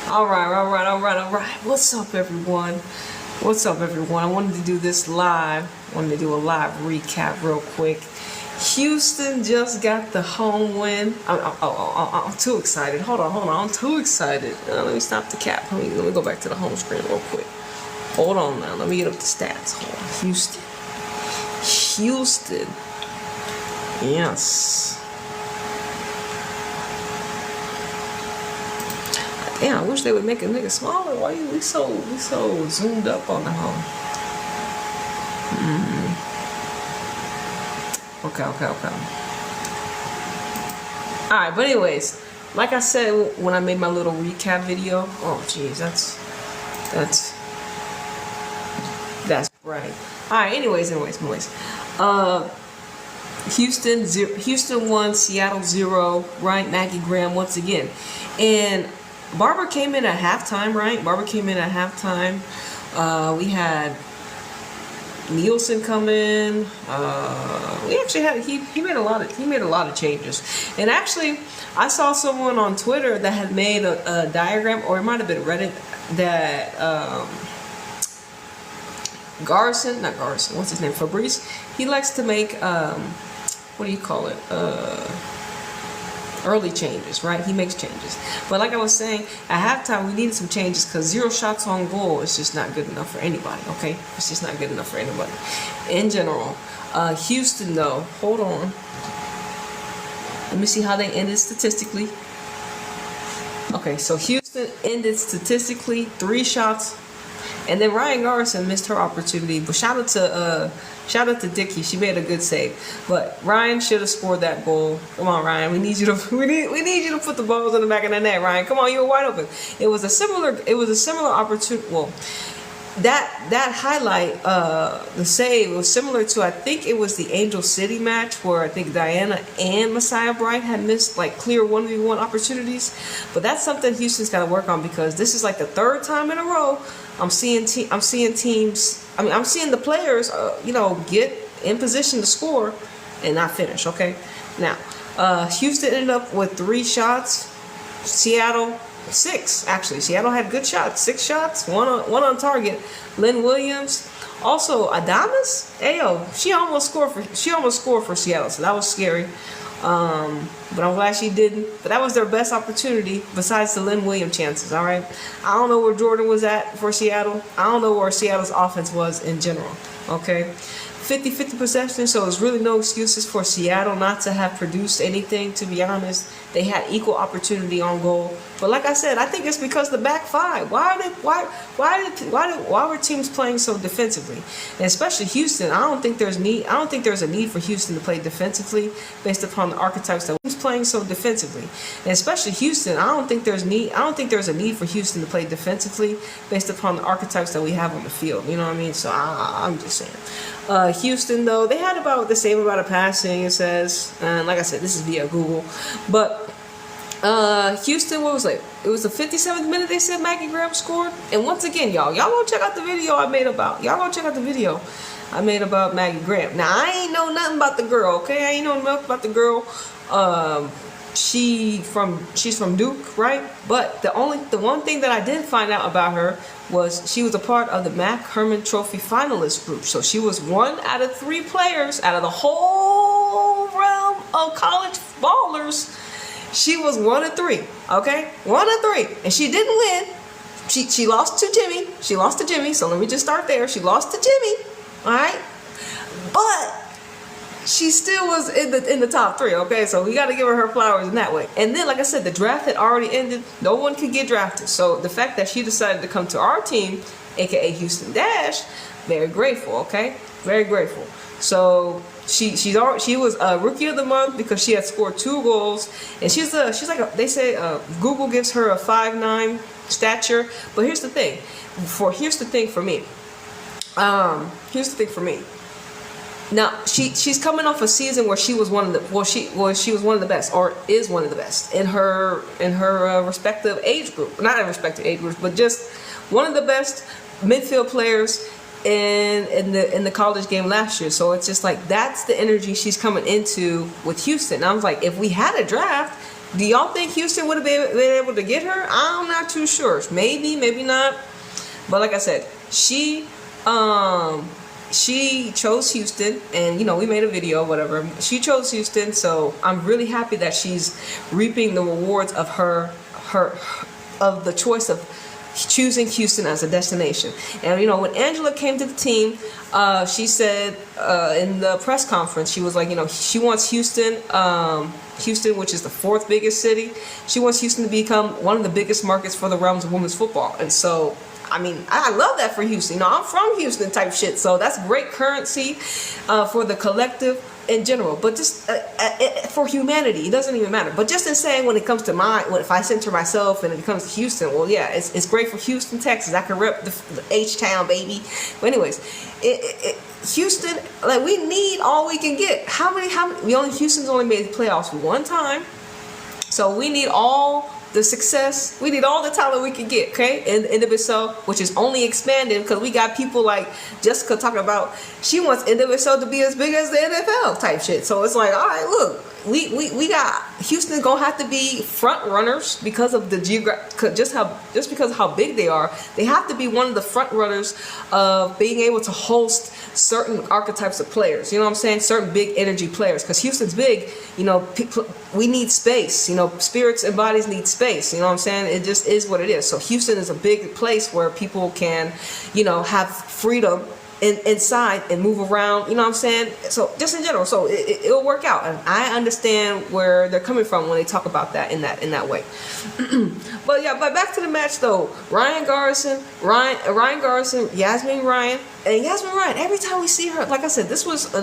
All right. What's up, everyone? What's up, everyone? I wanted to do this live. I wanted to do a live recap real quick. Houston just got the home win. I'm too excited. Hold on. I'm too excited. Let me stop the cap. Let me go back to the home screen real quick. Hold on now. Let me get up the stats. Hold on. Houston. Yes. Damn, I wish they would make a nigga smaller. Why we so zoomed up on the home? Okay. Alright, but anyways, like I said when I made my little recap video, oh jeez, that's right. Alright, anyways. Houston 1, Seattle 0, right? Maggie Graham once again. And Barber came in at halftime, right? We had Nielsen come in. We actually had he made a lot of changes. And actually, I saw someone on Twitter that had made a diagram, or it might have been Reddit, that what's his name? Fabrice. He likes to make what do you call it? Early changes, right? He makes changes. But like I was saying, at halftime we needed some changes because 0 shots on goal is just not good enough for anybody, okay? It's just not good enough for anybody. In general, Houston though, hold on. Let me see how they ended statistically. Okay, so Houston ended statistically 3 shots. And then Ryan Garrison missed her opportunity, but shout out to Dickie. She made a good save. But Ryan should have scored that goal. Come on, Ryan. We need you to put the balls in the back of the net, Ryan. Come on, you were wide open. It was a similar opportunity. Well, that highlight, the save was similar to, I think it was the Angel City match where I think Diana and Messiah Bright had missed like clear 1v1 opportunities. But that's something Houston's got to work on, because this is like the 3rd time in a row I'm seeing the players, get in position to score and not finish. Okay, now Houston ended up with 3 shots. Seattle 6. Actually, Seattle had good shots. 6 shots, one on target. Lynn Williams, also Adamas. Ayo, she almost scored for Seattle, so that was scary. But I'm glad she didn't. But that was their best opportunity besides the Lynn Williams chances, all right? I don't know where Jordan was at for Seattle. I don't know where Seattle's offense was in general, okay? 50-50 possession, so there's really no excuses for Seattle not to have produced anything, to be honest. They had equal opportunity on goal. But like I said, I think it's because the back 5. Why were teams playing so defensively? And especially Houston, I don't think there's a need for Houston to play defensively based upon the archetypes that was playing so defensively. And especially Houston, I don't think there's a need for Houston to play defensively based upon the archetypes that we have on the field. You know what I mean? So I'm just saying. Houston, though, they had about the same amount of passing, it says. And like I said, this is via Google. But Houston, what was it? It was the 57th minute they said Maggie Graham scored. And once again, y'all go check out the video I made about Maggie Graham. Now, I ain't know nothing about the girl, okay? I ain't know nothing about the girl. She's from Duke, right? But the one thing that I did find out about her was she was a part of the Mac Herman Trophy finalist group. So she was 1 out of 3 players out of the whole realm of college ballers. She was 1 of 3, okay? 1 of 3, and she didn't win. She lost to Jimmy. So let me just start there. She lost to Jimmy, all right? But she still was in the top 3, okay? So we got to give her flowers in that way. And then, like I said, the draft had already ended. No one could get drafted. So the fact that she decided to come to our team, aka Houston Dash, very grateful, okay? Very grateful. So she was Rookie of the Month because she had scored 2 goals, and she's like they say Google gives her a 5'9" stature. But here's the thing for me. Now she's coming off a season where she was one of the best, or is one of the best in her respective age group. Not in respective age groups, but just one of the best midfield players in the college game last year. So it's just like that's the energy she's coming into with Houston. And I was like, if we had a draft, Do y'all think Houston would have been able to get her? I'm not too sure. Maybe, maybe not. But like I said, she chose Houston, and you know, we made a video, whatever. She chose Houston, so I'm really happy that she's reaping the rewards of of the choice of choosing Houston as a destination. And you know, when Angela came to the team, she said in the press conference, she was like, you know, she wants Houston, which is the 4th biggest city, she wants Houston to become one of the biggest markets for the realms of women's football. And so, I mean, I love that for Houston. You know, I'm from Houston type shit, so that's great currency for the collective in general. But just for humanity, it doesn't even matter. But just in saying, when it comes to if I center myself and it comes to Houston, well, yeah, it's great for Houston, Texas. I can rep the H-Town, baby. But anyways, Houston, like, we need all we can get. Houston's only made the playoffs one time, so we need all the success, we need all the talent we can get, okay? In NWSL, which is only expanding because we got people like Jessica talking about she wants NWSL to be as big as the NFL type shit. So it's like, all right, look, we got Houston gonna have to be front runners because of the just because of how big they are. They have to be one of the front runners of being able to host certain archetypes of players. You know what I'm saying? Certain big energy players. Because Houston's big, you know, we need space. You know, spirits and bodies need space. You know what I'm saying? It just is what it is. So Houston is a big place where people can, you know, have freedom inside and move around, you know what I'm saying? So just in general, so it'll work out, and I understand where they're coming from when they talk about that in that way. But yeah, but back to the match though. Ryan Garrison, Yasmin Ryan. Every time we see her, like I said, this was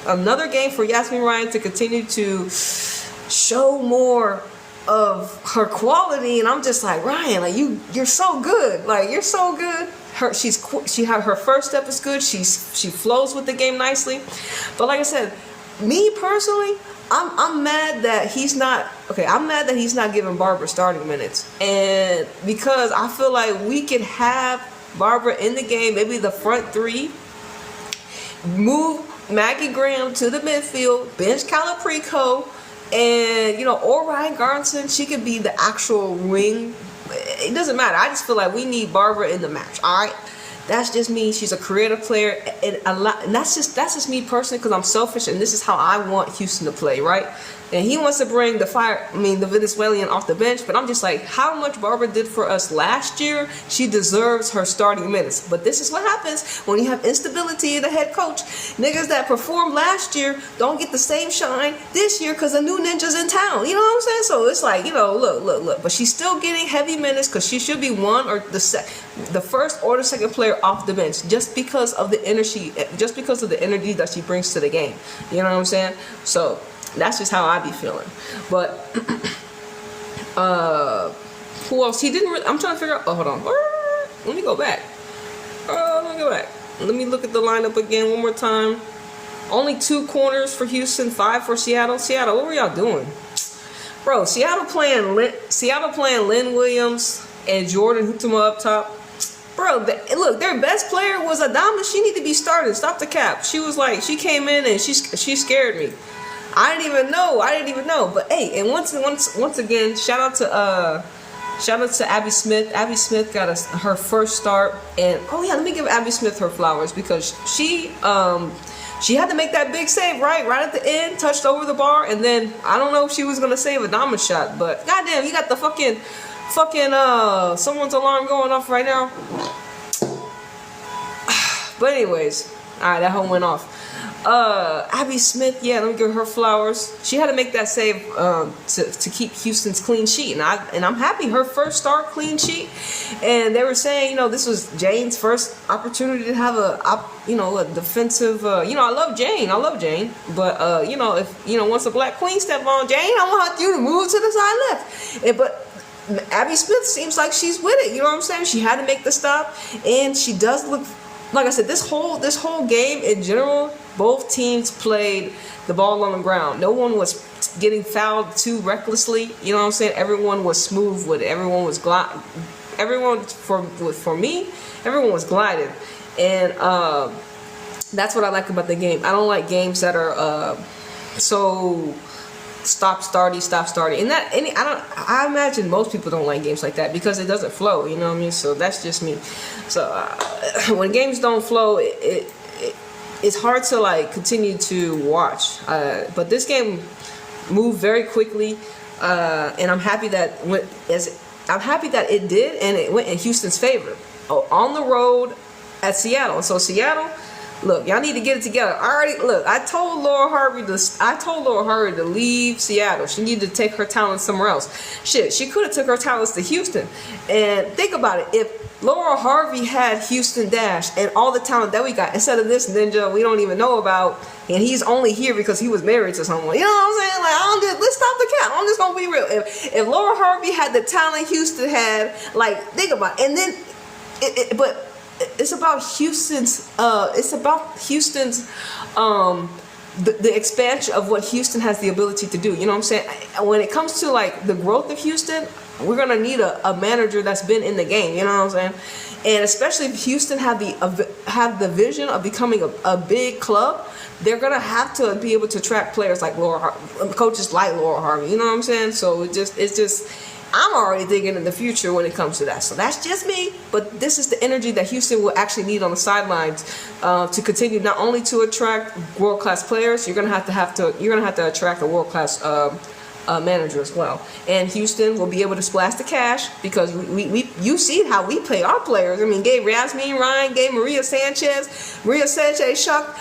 another game for Yasmin Ryan to continue to show more of her quality, and I'm just like, Ryan, like you're so good, like you're so good. She had her first step is good. She flows with the game nicely. But like I said, me personally, I'm mad that he's not I'm mad that he's not giving Barbara starting minutes, and because I feel like we could have Barbara in the game, maybe the front 3, move Maggie Graham to the midfield, bench Calaprico, and you know, or Ryan Garrison. She could be the actual wing. It doesn't matter. I just feel like we need Barbara in the match. All right, that's just me. She's a creative player, and that's just me personally, because I'm selfish, and this is how I want Houston to play, right? And he wants to bring the Venezuelan off the bench, but I'm just like, how much Barbara did for us last year, she deserves her starting minutes. But this is what happens when you have instability in the head coach. Niggas that performed last year don't get the same shine this year because the new ninja's in town. You know what I'm saying? So it's like, you know, look. But she's still getting heavy minutes because she should be the first or the second player off the bench, just because of the energy that she brings to the game. You know what I'm saying? So that's just how I be feeling. But who else? He didn't really, I'm trying to figure out. Oh, hold on. Let me go back. Let me look at the lineup again one more time. Only 2 corners for Houston, 5 for Seattle. Seattle, what were y'all doing? Bro, Seattle playing Lynn Williams and Jordan Hutema up top. Bro, look, their best player was Adama. She need to be starting. Stop the cap. She was like, she came in and she scared me. I didn't even know. But hey, and once again, shout out to Abby Smith. Abby Smith got her first start, and oh yeah, let me give Abby Smith her flowers, because she had to make that big save right at the end, touched over the bar, and then I don't know if she was gonna save a diamond shot, but goddamn, you got the fucking someone's alarm going off right now. But anyways, all right, that hoe went off. Abby Smith, yeah, let me give her flowers. She had to make that save to keep Houston's clean sheet, and I'm happy. Her first start clean sheet, and they were saying, you know, this was Jane's first opportunity to have a defensive. You know, I love Jane, but you know, if once a black queen step on Jane, I want you to move to the side left. But Abby Smith seems like she's with it. You know what I'm saying? She had to make the stop, and she does look. Like I said, this whole game in general, both teams played the ball on the ground. No one was getting fouled too recklessly. You know what I'm saying? Everyone was smooth with it. Everyone was for me, everyone was gliding. And that's what I like about the game. I don't like games that are so stop starting, and I imagine most people don't like games like that because it doesn't flow, you know what I mean? So that's just me. So when games don't flow, it's hard to like continue to watch. But this game moved very quickly, and I'm happy that it did, and it went in Houston's favor. On the road at Seattle. So Seattle, look, y'all need to get it together. I told Laura Harvey to leave Seattle. She needed to take her talents somewhere else. Shit, she could have took her talents to Houston. And think about it. If Laura Harvey had Houston Dash and all the talent that we got, instead of this ninja we don't even know about, and he's only here because he was married to someone. You know what I'm saying? Like, let's stop the cap. I'm just gonna be real. If Laura Harvey had the talent Houston had, like, think about it. And then but it's about Houston's the expansion of what Houston has the ability to do. You know what I'm saying? When it comes to like the growth of Houston, we're gonna need a manager that's been in the game. You know what I'm saying? And especially if Houston have the vision of becoming a big club, they're gonna have to be able to attract players like coaches like Laura Harvey. You know what I'm saying? So it's just I'm already thinking in the future when it comes to that. So that's just me, but this is the energy that Houston will actually need on the sidelines to continue not only to attract world-class players. You're gonna have to attract a world-class manager as well. And Houston will be able to splash the cash because you see how we play our players. I mean, gave Yasmin Ryan, gave Maria Sanchez. Maria Sanchez shocked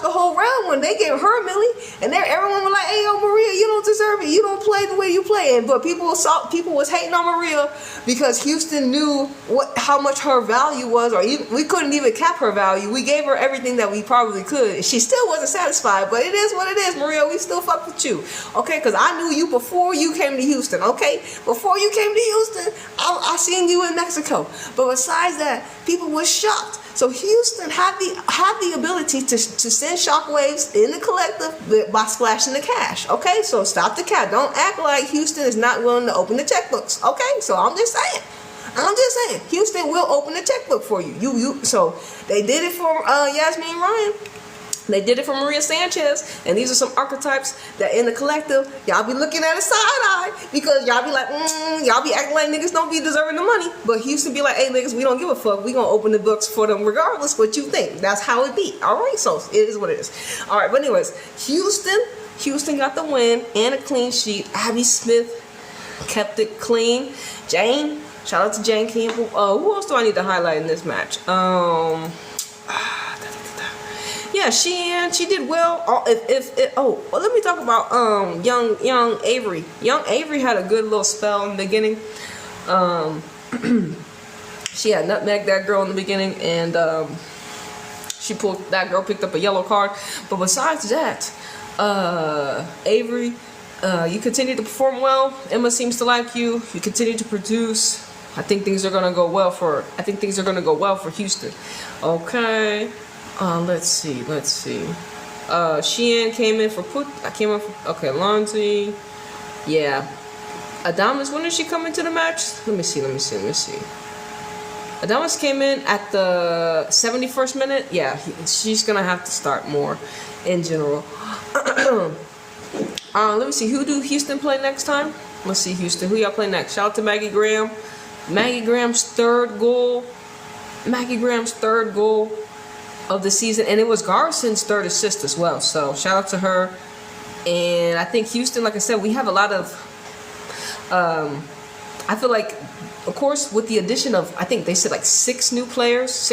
the whole round when they gave her a milli, and everyone was like, "Hey, yo, Maria, you don't deserve it. You don't play the way you play." But people was hating on Maria because Houston knew how much her value was, or we couldn't even cap her value. We gave her everything that we probably could. She still wasn't satisfied, but it is what it is, Maria. We still fuck with you, okay? Because I knew you before you came to Houston, okay? Before you came to Houston, I seen you in Mexico. But besides that, people were shocked. So Houston had the ability to send shockwaves in the collective by splashing the cash, okay? So stop the cap. Don't act like Houston is not willing to open the checkbooks, okay? So I'm just saying, Houston will open the checkbook for you. So they did it for Yasmin Ryan. They did it for Maria Sanchez, and these are some archetypes that in the collective, y'all be looking at a side eye because y'all be like, y'all be acting like niggas don't be deserving the money. But Houston be like, hey, niggas, we don't give a fuck. We gonna open the books for them regardless what you think. That's how it be. All right, so it is what it is. All right, but anyways, Houston got the win and a clean sheet. Abby Smith kept it clean. Jane, shout out to Jane Campbell. Who else do I need to highlight in this match? Yeah, she did well. Let me talk about young Avery. Young Avery had a good little spell in the beginning. She had nutmegged that girl in the beginning, and that girl picked up a yellow card. But besides that, Avery, you continue to perform well. Emma seems to like you. You continue to produce. I think things are gonna go well for Houston. Okay. Let's see. Sheehan came in for okay, Lonzy. Yeah. Adamas, when did she come into the match? Let me see. Adamas came in at the 71st minute. Yeah, she's gonna have to start more in general. Let me see. Who do Houston play next time? Let's see, Houston. Who y'all play next? Shout out to Maggie Graham. Maggie Graham's third goal of the season, and it was Garson's third assist as well, so shout out to her. And I think Houston, like I said, we have a lot of I feel like, of course, with the addition of, I think they said like six players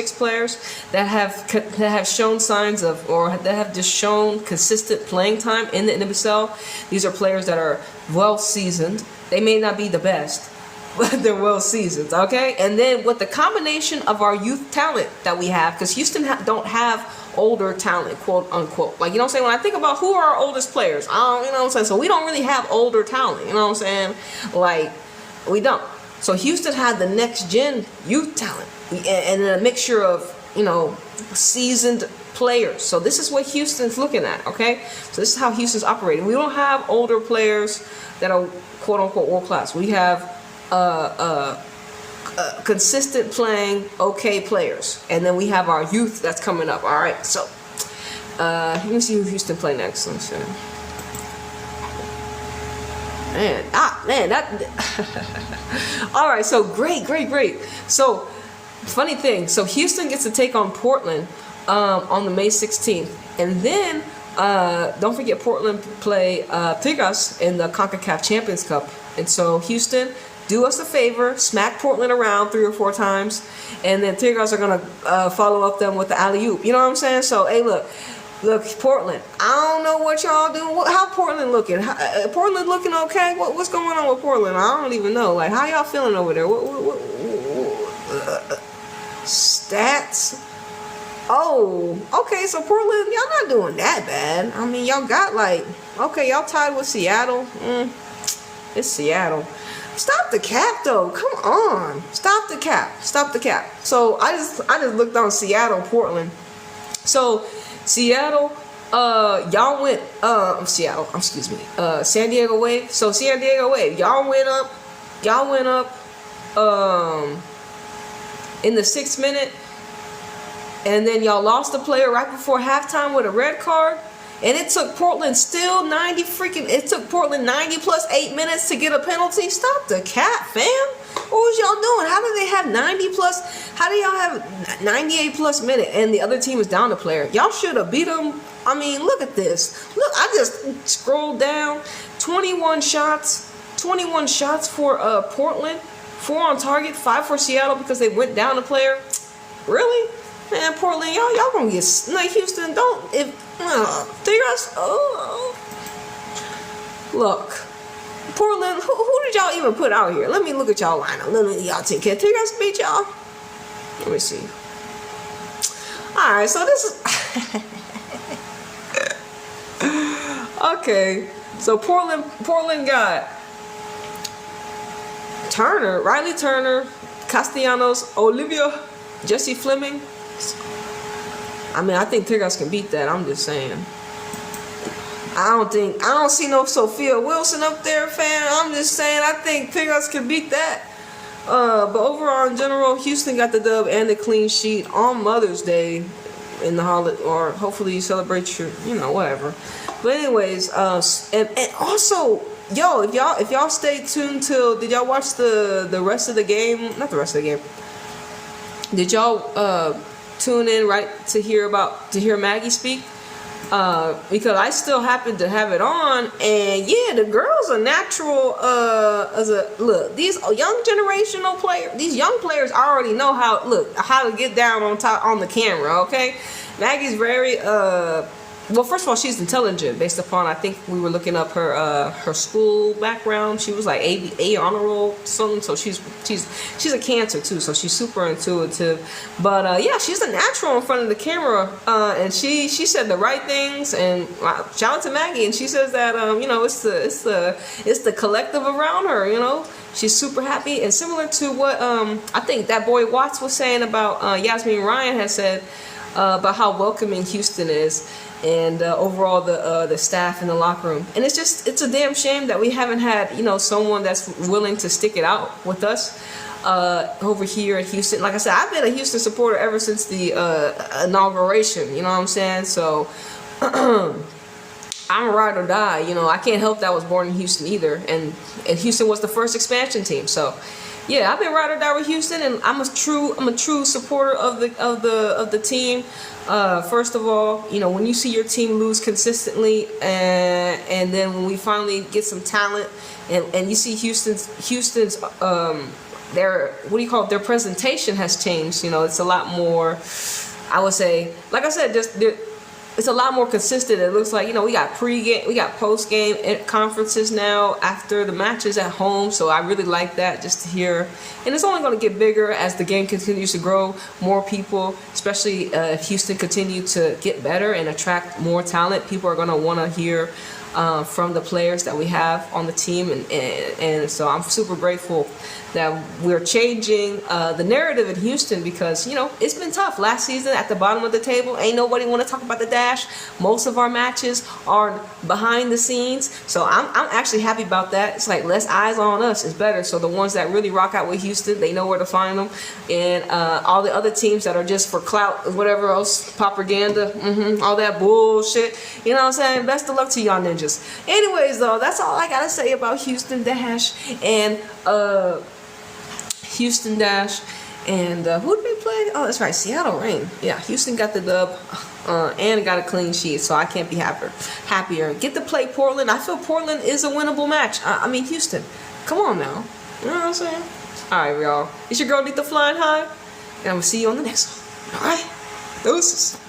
that have shown signs of, or that have just shown consistent playing time in the NWSL. These are players that are well seasoned. They may not be the best, but they're well seasoned, okay? And then with the combination of our youth talent that we have, because Houston don't have older talent, quote unquote. Like, you know what I'm saying? When I think about who are our oldest players, you know what I'm saying? So we don't really have older talent, you know what I'm saying? Like, we don't. So Houston had the next gen youth talent and a mixture of, seasoned players. So this is what Houston's looking at, okay? So this is how Houston's operating. We don't have older players that are quote unquote world class. We have consistent playing okay players, and then we have our youth that's coming up. All right, so let me see who Houston play next. Let me see. man, that. All right, so great. So, funny thing. So Houston gets to take on Portland on the May 16th, and then don't forget Portland play Tigres in the CONCACAF Champions Cup, and so Houston, do us a favor, smack Portland around 3 or 4 times, and then Tigres are gonna follow up them with the alley-oop. You know what I'm saying? So, hey, look, Portland. I don't know what y'all doing. How Portland looking? Portland looking okay? What's going on with Portland? I don't even know. Like, how y'all feeling over there? What stats? Oh, okay. So Portland, y'all not doing that bad. I mean, y'all got like, okay, y'all tied with Seattle. It's Seattle. Stop the cap though. Come on. Stop the cap. So I just looked on Seattle, Portland. So Seattle, y'all went San Diego Wave. So San Diego Wave, y'all went up in the 6th minute, and then y'all lost the player right before halftime with a red card. And it took Portland still 90 plus 8 minutes to get a penalty. Stop the cap, fam. What was y'all doing? How do y'all have 98 plus minute and the other team is down a player? Y'all should have beat them. I mean, look at this. Look, I just scrolled down. 21 shots for Portland. 4 on target, 5 for Seattle because they went down a player. Really? Man, Portland, y'all gonna get like Houston. Look, Portland. Who did y'all even put out here? Let me look at y'all lineup. Let me y'all take care. Tigers beat y'all. Let me see. All right, so this is okay. So Portland got Turner, Riley Turner, Castellanos, Olivia, Jesse Fleming. I mean, I think Tigers can beat that. I'm just saying. I don't see no Sophia Wilson up there, fam. I'm just saying, I think Tigers can beat that. But overall, in general, Houston got the dub and the clean sheet on Mother's Day in the holiday, or hopefully you celebrate your, whatever. But anyways, and also, yo, if y'all stay tuned till, did y'all watch the rest of the game? Not the rest of the game. Did y'all tune in to hear Maggie speak? Because I still happen to have it on, and yeah, the girl's a natural. Look, these young players already know how to get down on the camera. Okay, Maggie's very well, first of all, she's intelligent based upon, I think we were looking up her school background. She was like A honor roll something, so she's a Cancer too, so she's super intuitive. But yeah, she's a natural in front of the camera, and she said the right things. And shout out to Maggie, and she says that it's the collective around her. She's super happy, and similar to what I think that boy Watts was saying about Yasmin Ryan has said about how welcoming Houston is. And overall the staff in the locker room. And it's a damn shame that we haven't had someone that's willing to stick it out with us over here at Houston. Like I said, I've been a Houston supporter ever since the inauguration. You know what I'm saying? So I'm a ride or die. I can't help that I was born in Houston either, and Houston was the first expansion team. So yeah, I've been ride or die with Houston, and I'm a true supporter of the team. First of all, when you see your team lose consistently, and then when we finally get some talent, and you see Houston's their presentation has changed. It's a lot more, I would say, like I said, it's a lot more consistent. It looks like, we got pre-game, we got post-game conferences now after the matches at home. So I really like that, just to hear. And it's only going to get bigger as the game continues to grow. More people, especially if Houston continue to get better and attract more talent, people are going to want to hear from the players that we have on the team. And so I'm super grateful that we're changing the narrative in Houston, because it's been tough last season at the bottom of the table. Ain't nobody want to talk about the dash. Most of our matches are behind the scenes, so I'm actually happy about that. It's like less eyes on us is better, so the ones that really rock out with Houston, they know where to find them. And all the other teams that are just for clout, whatever else, propaganda, all that bullshit, what I'm saying, best of luck to y'all ninjas. challenges. Anyways, though, that's all I gotta say about Houston Dash and Houston Dash. And who did they play? Oh, that's right, Seattle Reign. Yeah, Houston got the dub and got a clean sheet, so I can't be happier. Get to play Portland. I feel Portland is a winnable match. I mean, Houston. Come on now. You know what I'm saying? All right, y'all. It's your girl, Anita, flying high. And I'm going to see you on the next one. All right? Deuces.